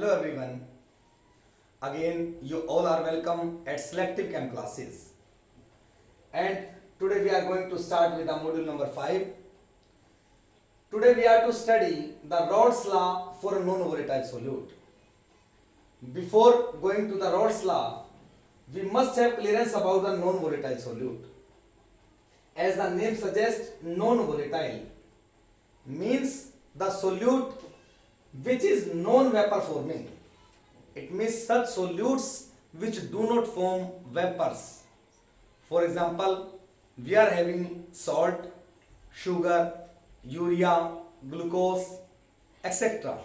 Hello everyone. Again, you all are welcome at Selective Chem classes. And today we are going to start with the module number 5. Today we are to study the Raoult's law for a non-volatile solute. Before going to the Raoult's law, we must have clearance about the non-volatile solute. As the name suggests, non-volatile means the solute which is non-vapor forming. It means such solutes which do not form vapors. For example, we are having salt, sugar, urea, glucose, etc.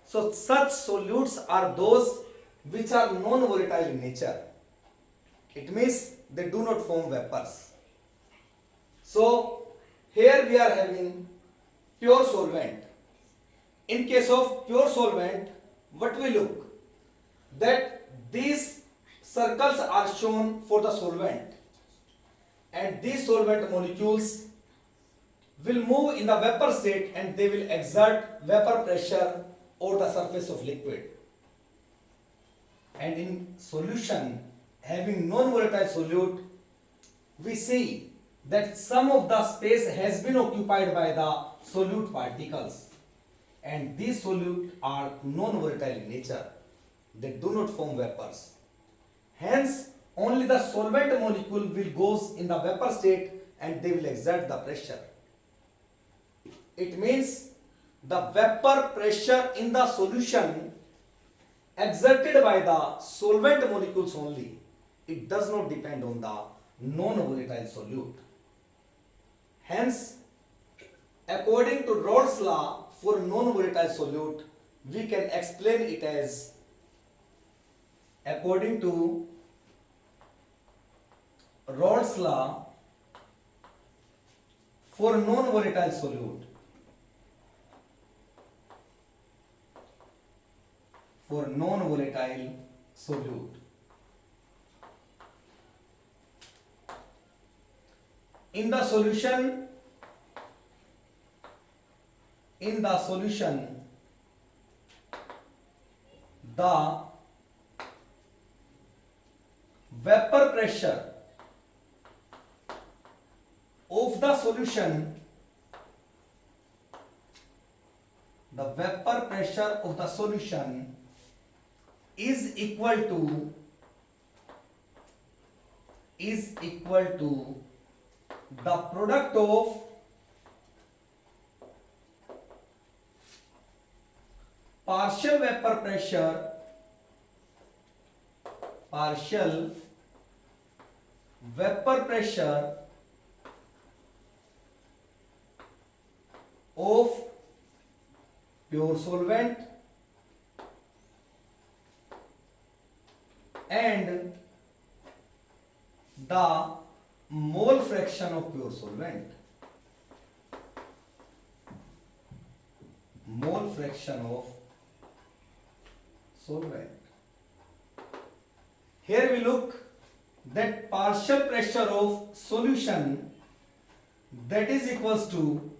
So such solutes are those which are non-volatile in nature. It means they do not form vapors. So here we are having pure solvent. In case of pure solvent, what we look? That these circles are shown for the solvent, and these solvent molecules will move in the vapor state and they will exert vapor pressure over the surface of liquid. And in solution having non-volatile solute, we see that some of the space has been occupied by the solute particles, and these solutes are non-volatile in nature. They do not form vapors. Hence, only the solvent molecule will goes in the vapor state and they will exert the pressure. It means the vapor pressure in the solution exerted by the solvent molecules only. It does not depend on the non-volatile solute. Hence, according to Raoult's law for non-volatile solute, we can explain it as according to Raoult's law for non-volatile solute. For non-volatile solute. In the solution, the vapor pressure of the solution, is equal to the product of partial vapor pressure of pure solvent and the mole fraction of pure solvent. Mole fraction of solvent. Here we look that partial pressure of solution, that is equals to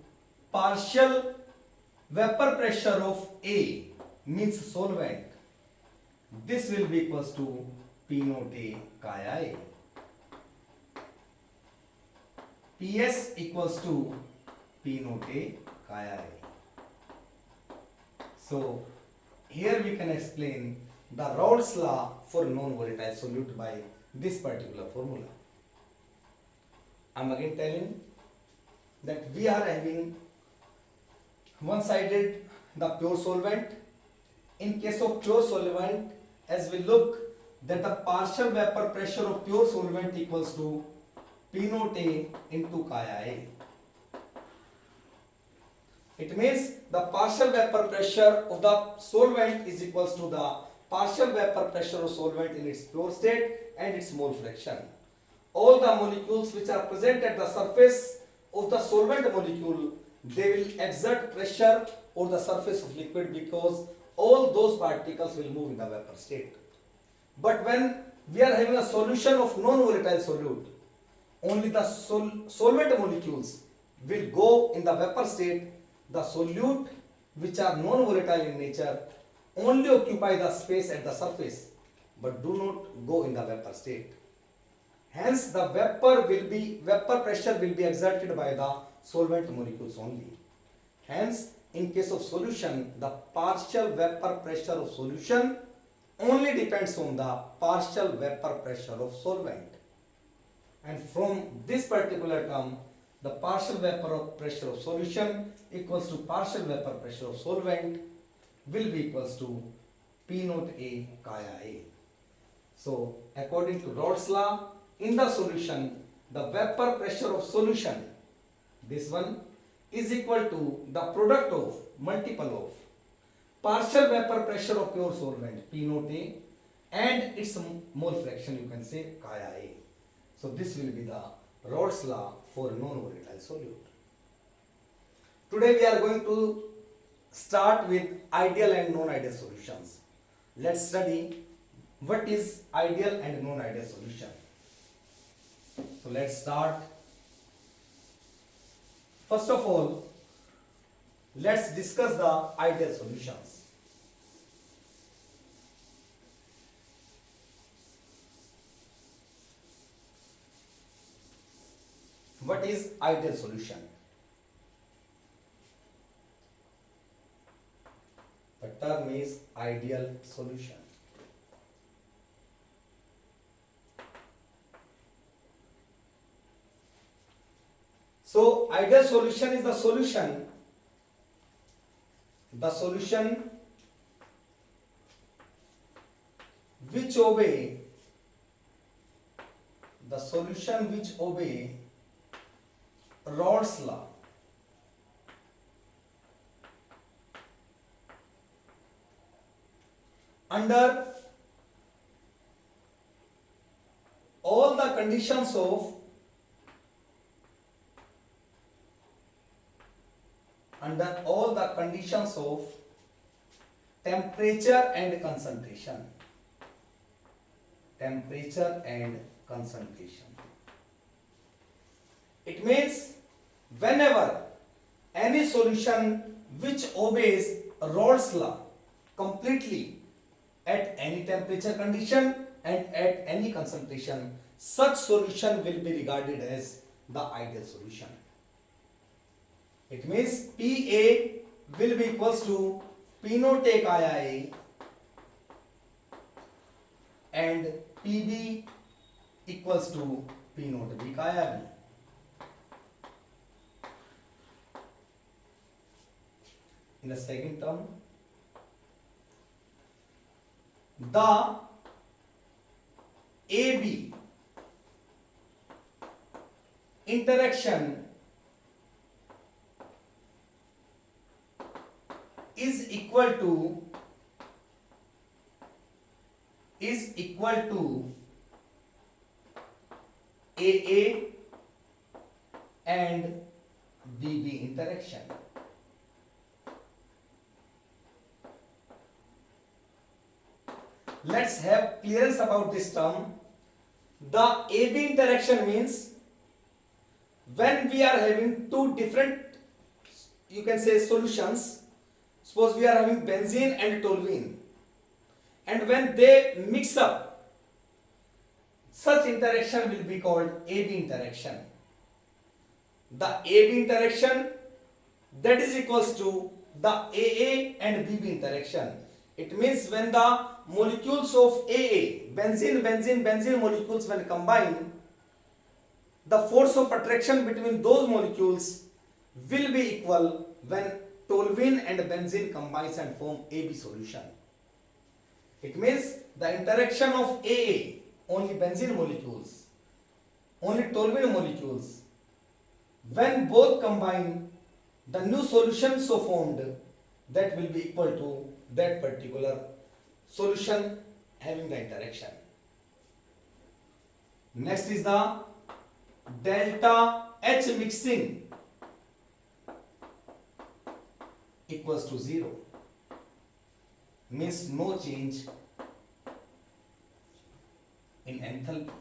partial vapor pressure of A, means solvent. This will be equals to P naught A chi I. PS equals to P naught A chi I. So here we can explain the Raoult's law for non-volatile solute by this particular formula. I am again telling that we are having one-sided the pure solvent. In case of pure solvent, as we look that the partial vapor pressure of pure solvent equals to P naught A into chi I. It means the partial vapor pressure of the solvent is equals to the partial vapor pressure of solvent in its pure state and its mole fraction. All the molecules which are present at the surface of the solvent molecule, they will exert pressure over the surface of liquid because all those particles will move in the vapor state. But when we are having a solution of non-volatile solute, only the solvent molecules will go in the vapor state. The solute which are non-volatile in nature, only occupy the space at the surface but do not go in the vapor state. Hence, the vapor pressure will be exerted by the solvent molecules only. Hence, in case of solution, the partial vapor pressure of solution only depends on the partial vapor pressure of solvent. And from this particular term, the partial vapor pressure of solution equals to partial vapor pressure of solvent will be equals to P naught A Kaya A. So, according to Raoult's law, in the solution, the vapor pressure of solution, this one, is equal to the product of, multiple of, partial vapor pressure of pure solvent, P naught A, and its mole fraction, you can say, Kaya A. So, this will be the Raoult's law for non-volatile solute. Today, we are going to start with ideal and non-ideal solutions. Let's study what is ideal and non-ideal solution. So let's start. First of all, let's discuss the ideal solutions. What is ideal solution? The term is ideal solution. So, ideal solution is the solution which obey Raoult's law. Under all the conditions of temperature and concentration. It means whenever any solution which obeys Raoult's law completely at any temperature condition and at any concentration, such solution will be regarded as the ideal solution. It means Pa will be equals to P naught A Kaya A and Pb equals to P naught B Kaya B. In the second term, the AB interaction is equal to AA and BB interaction. Let's have clearance about this term. The AB interaction means when we are having two different, you can say, solutions. Suppose we are having benzene and toluene, and when they mix up, such interaction will be called AB interaction. The AB interaction, that is equals to the AA and BB interaction. It means when the molecules of AA, benzene molecules, when combine, the force of attraction between those molecules will be equal when toluene and benzene combines and form AB solution. It means the interaction of AA, only benzene molecules, only toluene molecules, when both combine, the new solution so formed, that will be equal to that particular solution having the interaction. Next is the delta H mixing equals to 0, means no change in enthalpy,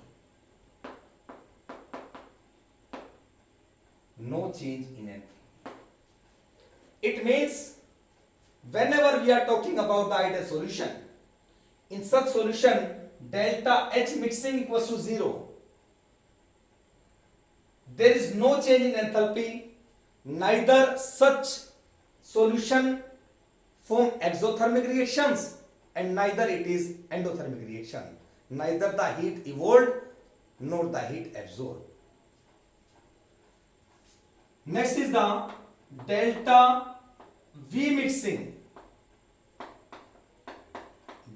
no change in enthalpy. It means whenever we are talking about the ideal solution. In such solution, delta H mixing equals to 0. There is no change in enthalpy. Neither such solution form exothermic reactions and neither it is endothermic reaction. Neither the heat evolved nor the heat absorbed. Next is the delta V mixing,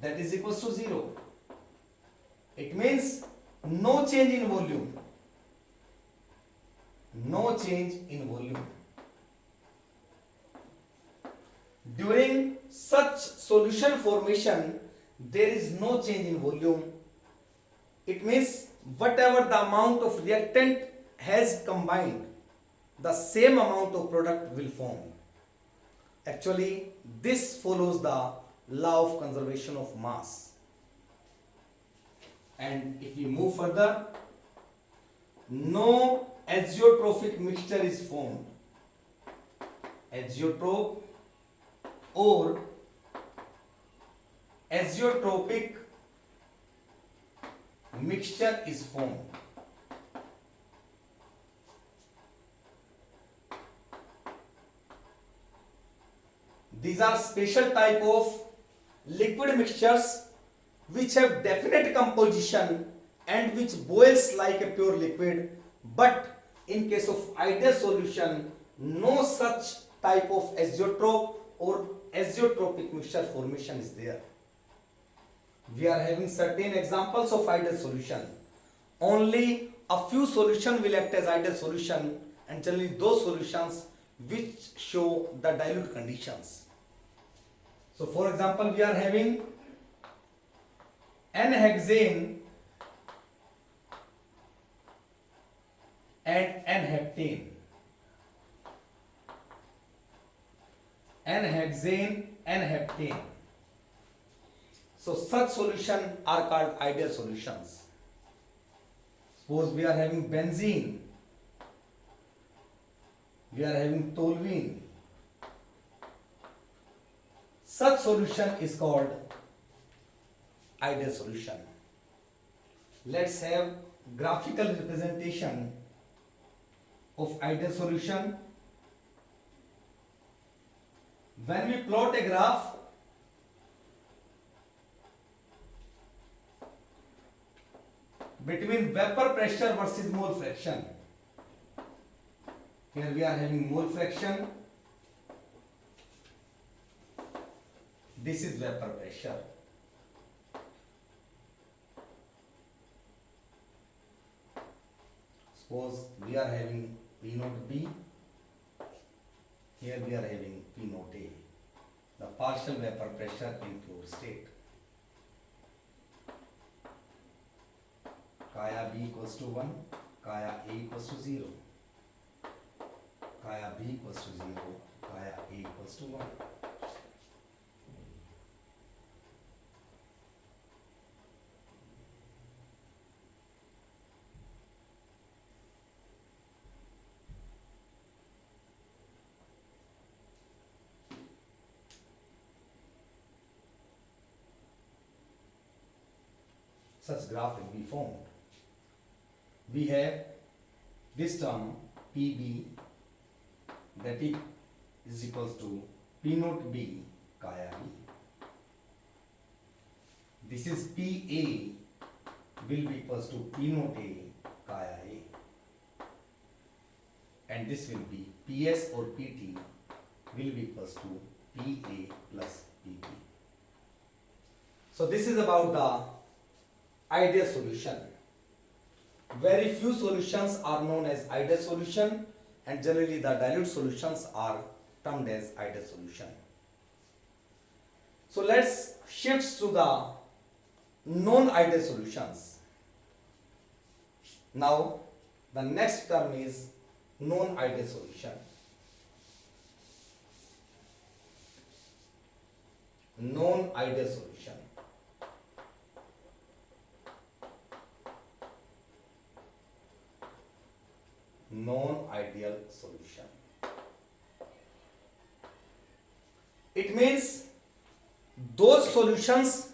that is equals to 0. It means no change in volume. No change in volume. During such solution formation, there is no change in volume. It means whatever the amount of reactant has combined, the same amount of product will form. Actually, this follows the law of conservation of mass. And if we move further, no azeotropic mixture is formed. Azeotrope or azeotropic mixture is formed. These are special type of liquid mixtures which have definite composition and which boils like a pure liquid, but in case of ideal solution, no such type of azeotrope or azeotropic mixture formation is there. We are having certain examples of ideal solution. Only a few solutions will act as ideal solution, and generally those solutions which show the dilute conditions. So for example, we are having N-hexane and N-heptane. N-hexane and heptane. So such solutions are called ideal solutions. Suppose we are having benzene, we are having toluene. Such solution is called ideal solution. Let's have graphical representation of ideal solution. When we plot a graph, between vapor pressure versus mole fraction, here we are having mole fraction, this is vapor pressure. Suppose we are having P naught B, here we are having P naught A, the partial vapor pressure in pure state. Kaya B equals to 1, Kaya A equals to 0, Kaya B equals to 0, Kaya A equals to 1. Such graph will be formed. We have this term PB, that is equals to P naught B Kaya B. This is PA will be equals to P naught A Kaya A. And this will be PS or PT will be equals to PA plus PP. So this is about the ideal solution. Very few solutions are known as ideal solution, and generally the dilute solutions are termed as ideal solution. So let's shift to the non-ideal solutions. Now the next term is non-ideal solution. Non-ideal solution. Non-ideal solution. It means those solutions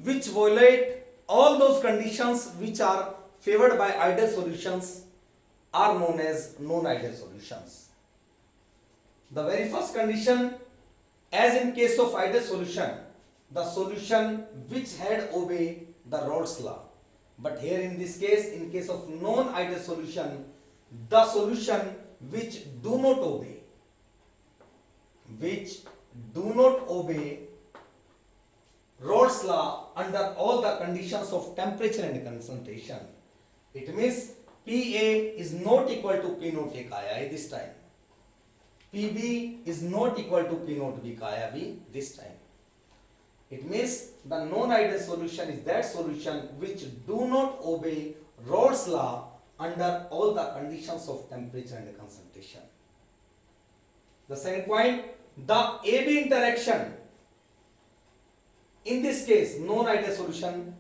which violate all those conditions which are favored by ideal solutions are known as non-ideal solutions. The very first condition, as in case of ideal solution, the solution which had obeyed the Rolle's law. But here in this case, in case of non-ideal solution, the solution which do not obey Rolle's law under all the conditions of temperature and concentration. It means PA is not equal to P naught A kaya this time. PB is not equal to P naught B kaya B this time. It means the non-ideal solution is that solution which do not obey Rolle's law under all the conditions of temperature and concentration. The second point, the AB interaction. In this case, non-ideal solution,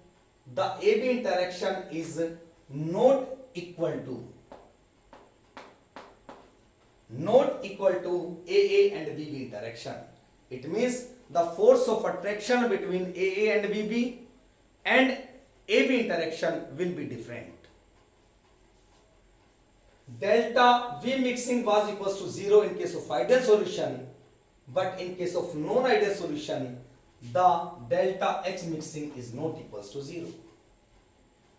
the AB interaction is not equal to AA and BB interaction. It means the force of attraction between AA and BB and AB interaction will be different. Delta V mixing was equals to 0 in case of ideal solution, but in case of non-ideal solution, the delta H mixing is not equals to 0.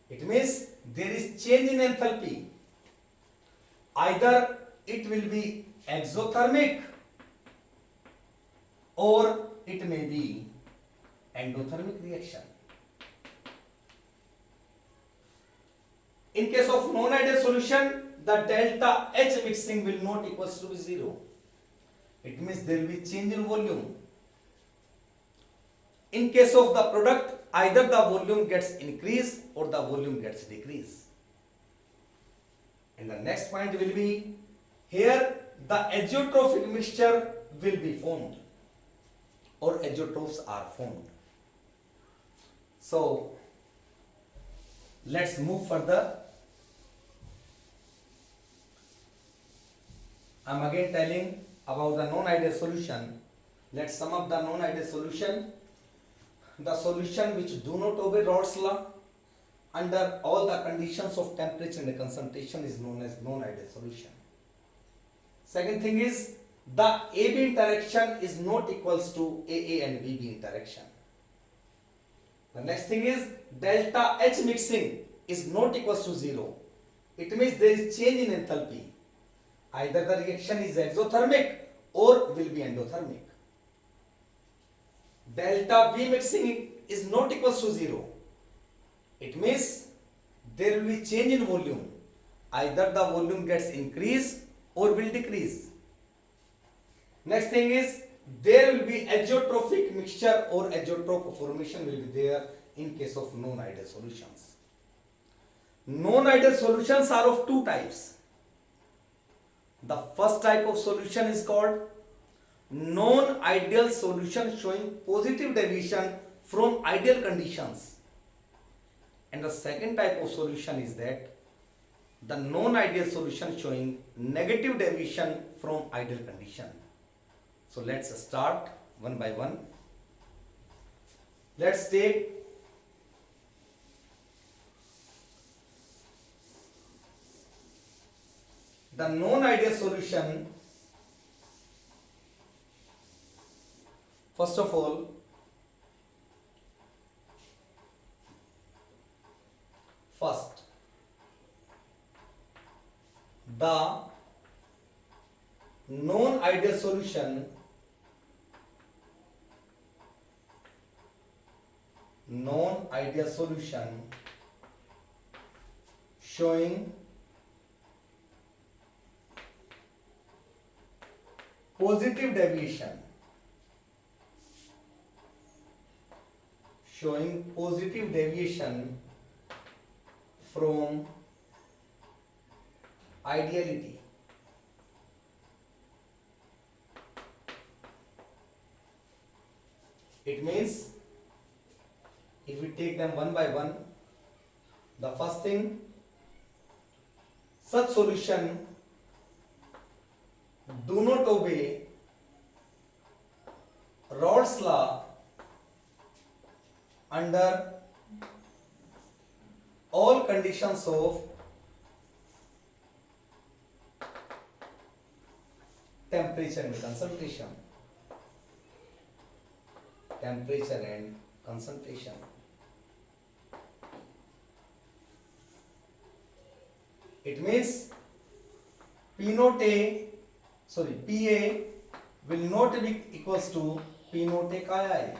It means there is change in enthalpy. Either it will be exothermic or it may be endothermic reaction. In case of non-ideal solution, the delta H mixing will not equals to 0. It means there will be change in volume. In case of the product, either the volume gets increased or the volume gets decreased. And the next point will be, here the azeotrophic mixture will be formed or azeotrophs are formed. So let's move further. I am again telling about the non-ideal solution. Let's sum up the non-ideal solution. The solution which do not obey Rolle's law under all the conditions of temperature and concentration is known as non-ideal solution. Second thing is, the AB interaction is not equals to AA and BB interaction. The next thing is, delta H mixing is not equals to 0. It means there is change in enthalpy. Either the reaction is exothermic or will be endothermic. Delta V mixing is not equals to 0. It means there will be change in volume. Either the volume gets increased or will decrease. Next thing is, there will be azeotrophic mixture or azeotroph formation will be there in case of non-ideal solutions. Non-ideal solutions are of two types. The first type of solution is called non-ideal solution showing positive deviation from ideal conditions. And the second type of solution is that the non-ideal solution showing negative deviation from ideal condition. So let's start one by one. Let's take the non-ideal solution. First of all, the non-ideal solution showing positive deviation from ideality. It means, if we take them one by one, the first thing, such solution do not obey Rolle's law under all conditions of temperature and concentration. Temperature and concentration. It means P naught A, sorry, PA will not be equals to P naught A chi A,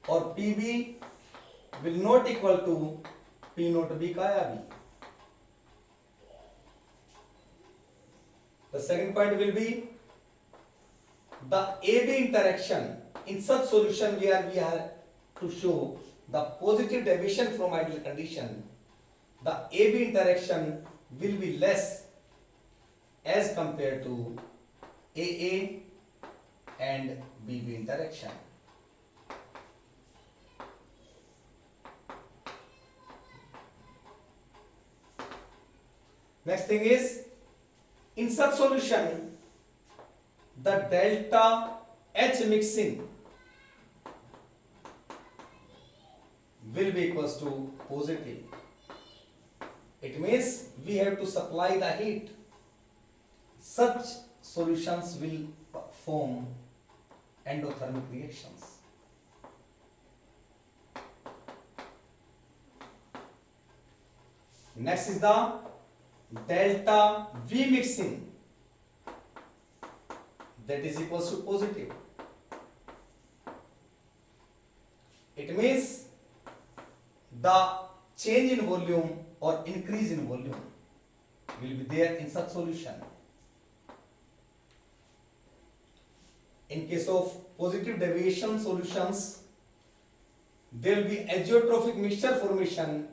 or PB will not equal to P naught B chi B. The second point will be the AB interaction. In such solution where we have to show the positive deviation from ideal condition, the AB interaction will be less as compared to AA and BB interaction. Next thing is, in such solution, the delta H mixing will be equals to positive. It means we have to supply the heat. Such solutions will form endothermic reactions. Next is the delta V mixing, that is equals to positive. It means the change in volume or increase in volume will be there in such solution. In case of positive deviation solutions, there will be azeotropic mixture formation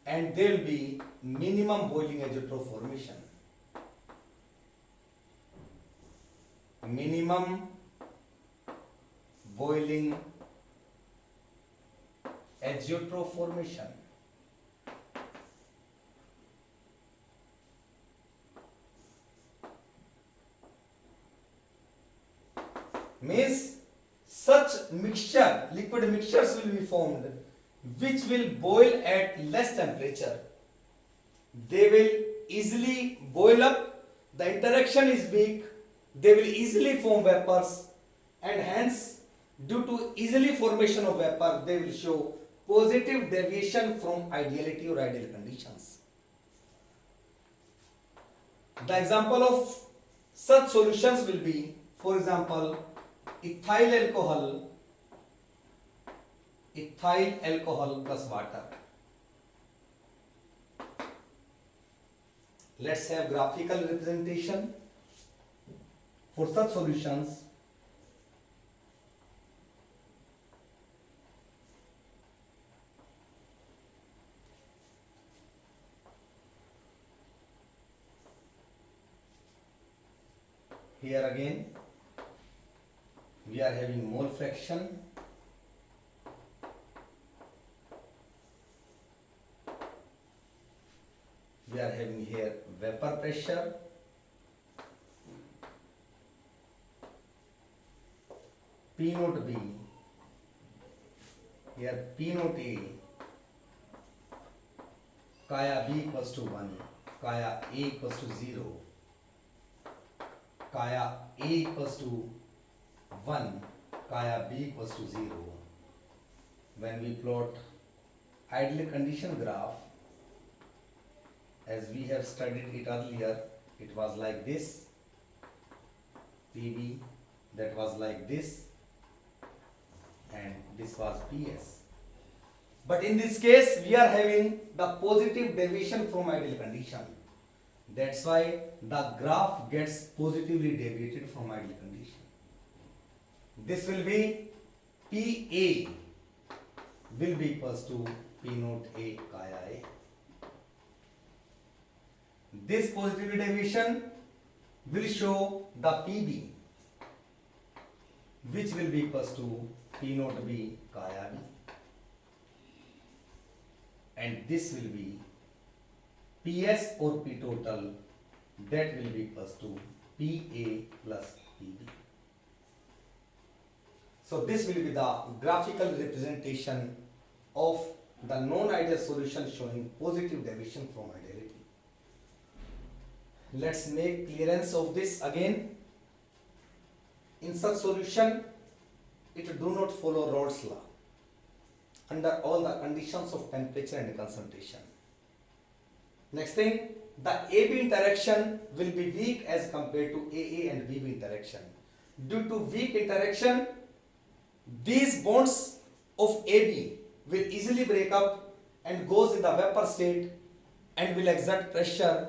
and there will be minimum boiling azeotrope formation. Minimum boiling azeotrope formation. Means such mixture, liquid mixtures will be formed which will boil at less temperature. They will easily boil up, the interaction is weak, they will easily form vapors, and hence due to easily formation of vapor they will show positive deviation from ideality or ideal conditions. The example of such solutions will be, for example, ethyl alcohol plus water. Let's have graphical representation for such solutions. Here again we are having mole fraction, we are having here vapor pressure, P naught B, here P naught A, Kaya B equals to 1, Kaya A equals to 0, Kaya A equals to 1, Kaya B equals to 0. When we plot ideal condition graph, as we have studied it earlier, it was like this, PB, that was like this, and this was PS. But in this case, we are having the positive deviation from ideal condition. That's why the graph gets positively deviated from ideal condition. This will be PA will be equals to P naught A Kaya A. This positive deviation will show the PB, which will be equals to P naught B Kaya B, and this will be PS or P total, that will be equals to PA plus PB. So this will be the graphical representation of the non-ideal solution showing positive deviation from ideality. Let's make clearance of this again. In such solution, it do not follow Rod's law under all the conditions of temperature and concentration. Next thing, the AB interaction will be weak as compared to AA and BB interaction. Due to weak interaction, these bonds of AB will easily break up and goes in the vapor state and will exert pressure.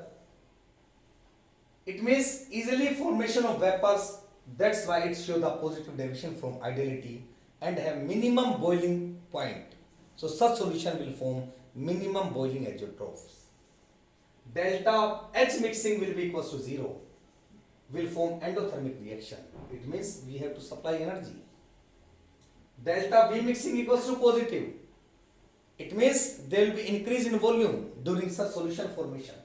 It means easily formation of vapors. That's why it shows the positive deviation from ideality and have minimum boiling point. So such solution will form minimum boiling azeotrophs. Delta H mixing will be equals to 0. Will form endothermic reaction. It means we have to supply energy. Delta V mixing equals to positive. It means there will be increase in volume during such solution formation.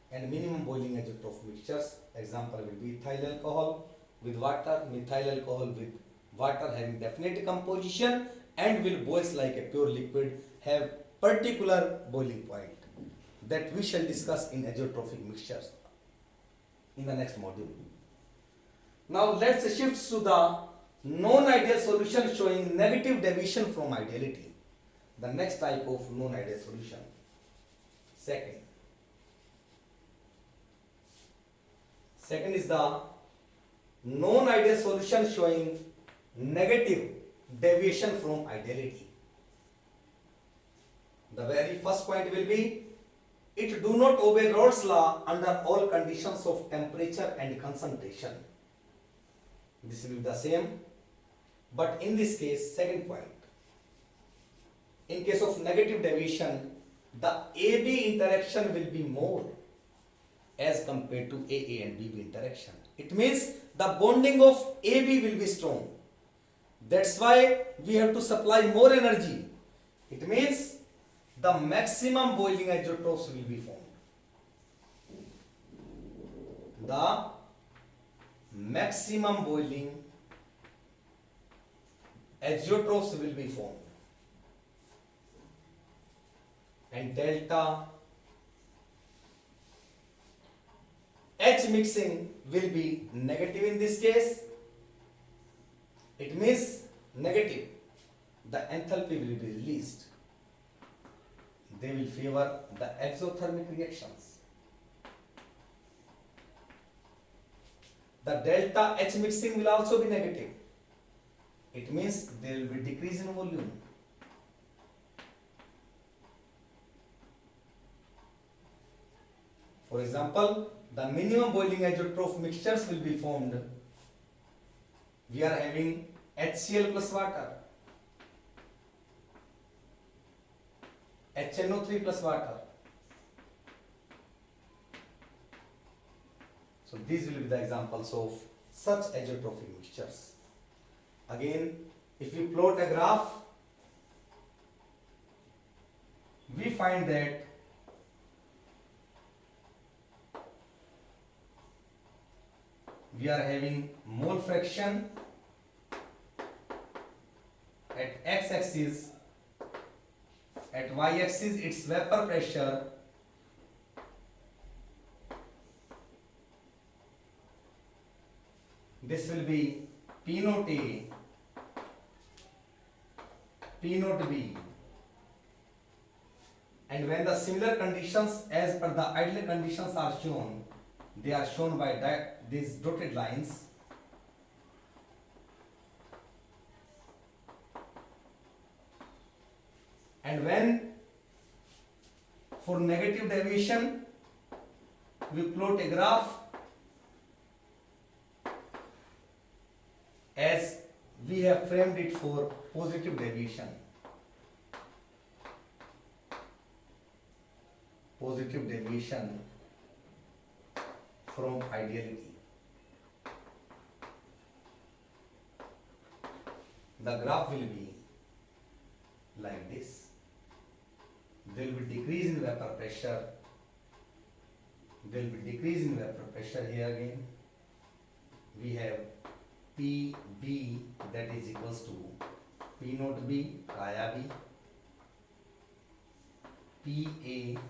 And minimum boiling azeotroph mixtures, example will be ethyl alcohol with water, methyl alcohol with water having definite composition and will boils like a pure liquid, have particular boiling point that we shall discuss in azeotrophic mixtures in the next module. Now let's shift to the non-ideal solution showing negative deviation from ideality. The next type of non-ideal solution. Second is the non-ideal solution showing negative deviation from ideality. The very first point will be, it do not obey Rod's law under all conditions of temperature and concentration. This will be the same, but in this case, second point. In case of negative deviation, the AB interaction will be more as compared to AA and BB interaction. It means the bonding of AB will be strong. That's why we have to supply more energy. It means the maximum boiling azeotrophs will be formed. The maximum boiling azeotrophs will be formed. And delta H mixing will be negative in this case. It means negative. The enthalpy will be released. They will favor the exothermic reactions. The delta H mixing will also be negative. It means there will be decrease in volume. For example, the minimum boiling azeotroph mixtures will be formed. We are having HCl plus water, HNO3 plus water. So these will be the examples of such azeotrophic mixtures. Again, if we plot a graph, we find that we are having mole fraction at x-axis, at y-axis its vapor pressure, this will be P naught A, P naught B, and when the similar conditions as per the ideal conditions are shown, they are shown by these dotted lines. And when for negative deviation we plot a graph as we have framed it for positive deviation. Positive deviation from ideality. The graph will be like this. There will be decrease in vapor pressure. There will be decrease in vapor pressure here again. We have PB that is equals to P naught B Kaya B, PA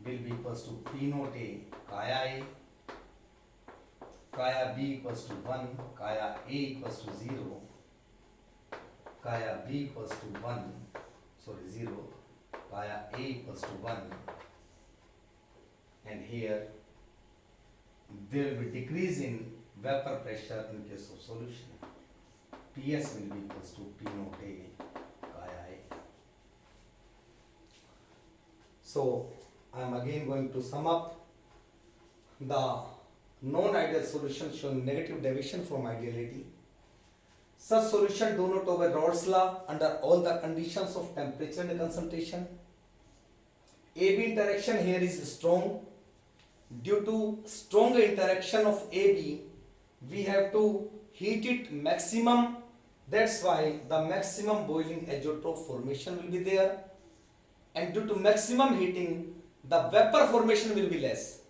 will be equals to P naught A Kaya A, Kaya B equals to 1, Kaya A equals to 0, Kaya B equals to 0, Kaya A equals to 1, and here there will be decrease in vapor pressure in case of solution. PS will be equals to P naught A Kaya A. So I am again going to sum up the non-ideal solution showing negative deviation from ideality. Such solution do not obey Raoult's law under all the conditions of temperature and concentration. AB interaction here is strong. Due to strong interaction of AB, we have to heat it maximum. That's why the maximum boiling azeotrope formation will be there. And due to maximum heating, the vapor formation will be less.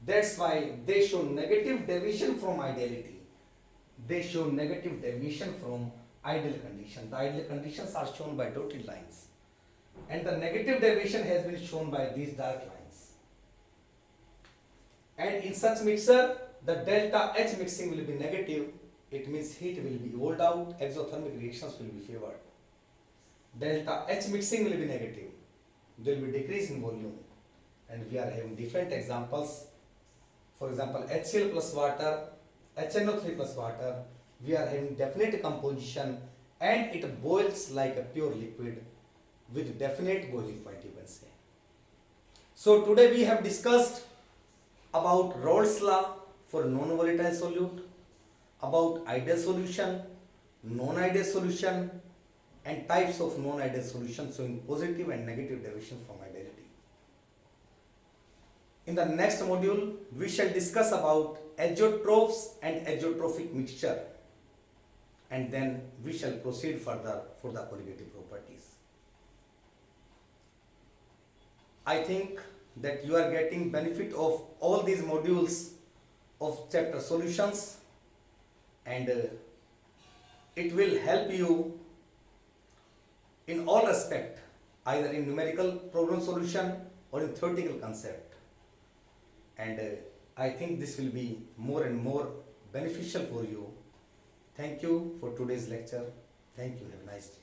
That's why they show negative deviation from ideality. They show negative deviation from ideal condition. The ideal conditions are shown by dotted lines. And the negative deviation has been shown by these dark lines. And in such mixture, the delta H mixing will be negative. It means heat will be rolled out, exothermic reactions will be favored. Delta H mixing will be negative. There will be decrease in volume. And we are having different examples. For example, HCl plus water, HNO3 plus water, we are having definite composition and it boils like a pure liquid with definite boiling point, you can say. So today we have discussed about Raoult's law for non-volatile solute, about ideal solution, non-ideal solution, and types of non-ideal solutions showing positive and negative deviation from ideality. In the next module, we shall discuss about azeotropes and azeotropic mixture, and then we shall proceed further for the corrugative properties. I think that you are getting benefit of all these modules of chapter solutions, and it will help you in all respect, either in numerical problem solution or in theoretical concept. And I think this will be more and more beneficial for you. Thank you for today's lecture. Thank you. Have a nice day.